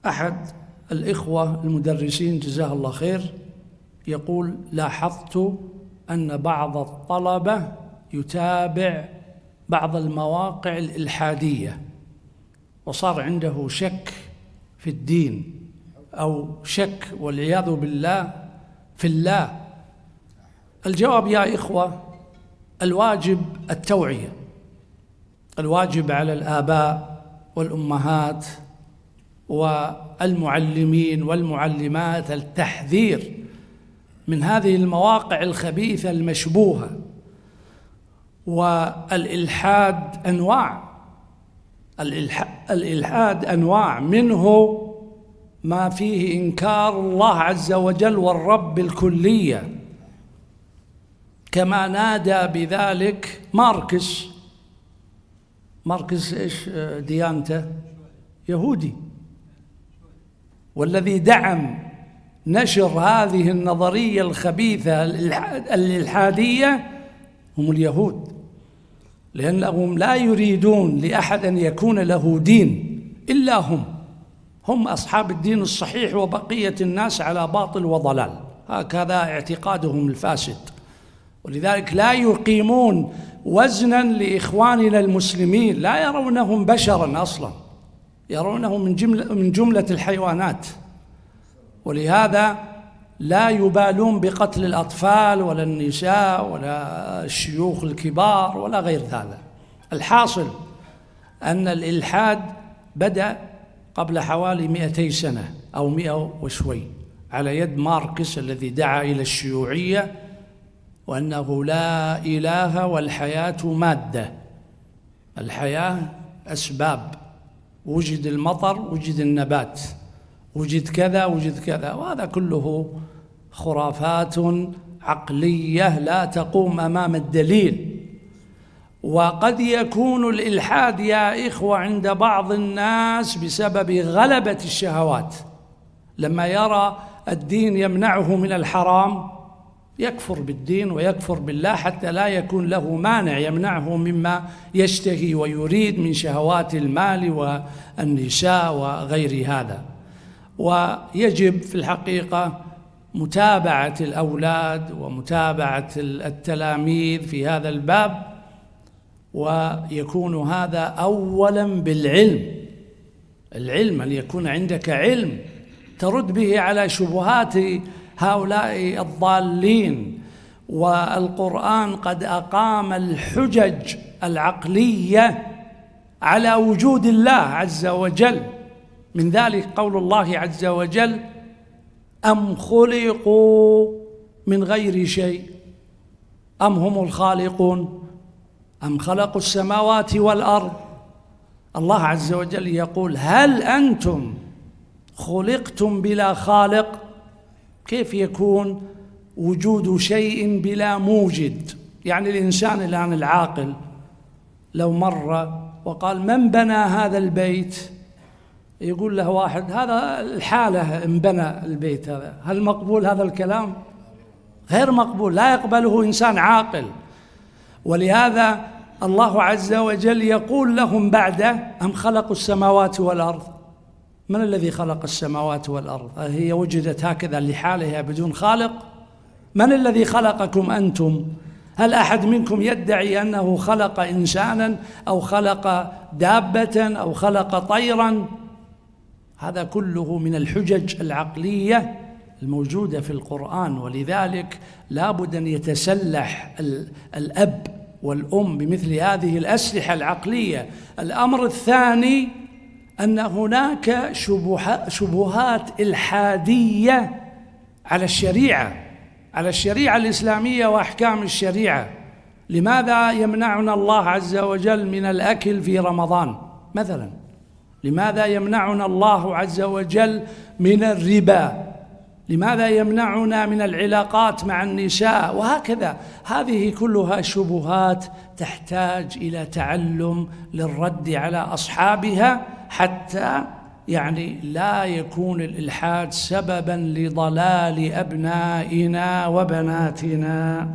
أحد الإخوة المدرسين جزاه الله خير يقول: لاحظت أن بعض الطلبة يتابع بعض المواقع الإلحادية وصار عنده شك في الدين أو شك والعياذ بالله في الله. الجواب يا إخوة: الواجب التوعية، الواجب على الآباء والأمهات والمعلمين والمعلمات التحذير من هذه المواقع الخبيثة المشبوهة. والإلحاد أنواع، الإلحاد أنواع، منه ما فيه إنكار الله عز وجل والرب بالكلية، كما نادى بذلك ماركس إيش ديانته؟ يهودي، والذي دعم نشر هذه النظرية الخبيثة الإلحادية هم اليهود، لأنهم لا يريدون لأحد أن يكون له دين إلا هم أصحاب الدين الصحيح وبقية الناس على باطل وضلال. هكذا اعتقادهم الفاسد، ولذلك لا يقيمون وزنا لإخواننا المسلمين، لا يرونهم بشرا أصلا، يرونهم من جملة الحيوانات. ولهذا لا يبالون بقتل الأطفال ولا النساء ولا الشيوخ الكبار ولا غير هذا. الحاصل أن الإلحاد بدأ قبل حوالي 200 سنة أو 100 وشوي على يد ماركس الذي دعا إلى الشيوعية، وأنه لا إله والحياة مادة. الحياة أسباب، وجد المطر وجد النبات، وجد كذا وجد كذا، وهذا كله خرافات عقلية لا تقوم أمام الدليل. وقد يكون الإلحاد يا إخوة عند بعض الناس بسبب غلبة الشهوات، لما يرى الدين يمنعه من الحرام يكفر بالدين ويكفر بالله، حتى لا يكون له مانع يمنعه مما يشتهي ويريد من شهوات المال والنساء وغير هذا. ويجب في الحقيقة متابعة الأولاد ومتابعة التلاميذ في هذا الباب، ويكون هذا أولا بالعلم. العلم، أن يكون عندك علم ترد به على شبهات هؤلاء الضالين. والقرآن قد أقام الحجج العقلية على وجود الله عز وجل، من ذلك قول الله عز وجل: أم خلقوا من غير شيء أم هم الخالقون أم خلقوا السماوات والأرض. الله عز وجل يقول: هل أنتم خلقتم بلا خالق؟ كيف يكون وجود شيء بلا موجد؟ يعني الإنسان الآن العاقل لو مر وقال: من بنى هذا البيت؟ يقول له واحد: هذا الحالة انبنى البيت. هذا هل مقبول هذا الكلام؟ غير مقبول، لا يقبله إنسان عاقل. ولهذا الله عز وجل يقول لهم بعده: أم خلقوا السماوات والأرض. من الذي خلق السماوات والأرض؟ هي وجدت هكذا لحالها بدون خالق؟ من الذي خلقكم أنتم؟ هل أحد منكم يدعي أنه خلق إنسانا أو خلق دابة أو خلق طيرا؟ هذا كله من الحجج العقلية الموجودة في القرآن. ولذلك لا بد أن يتسلح الأب والأم بمثل هذه الأسلحة العقلية. الأمر الثاني أن هناك شبهات إلحادية على الشريعة الإسلامية وأحكام الشريعة. لماذا يمنعنا الله عز وجل من الأكل في رمضان مثلا؟ لماذا يمنعنا الله عز وجل من الربا؟ لماذا يمنعنا من العلاقات مع النساء؟ وهكذا. هذه كلها شبهات تحتاج إلى تعلم للرد على أصحابها، حتى لا يكون الإلحاد سببا لضلال أبنائنا وبناتنا.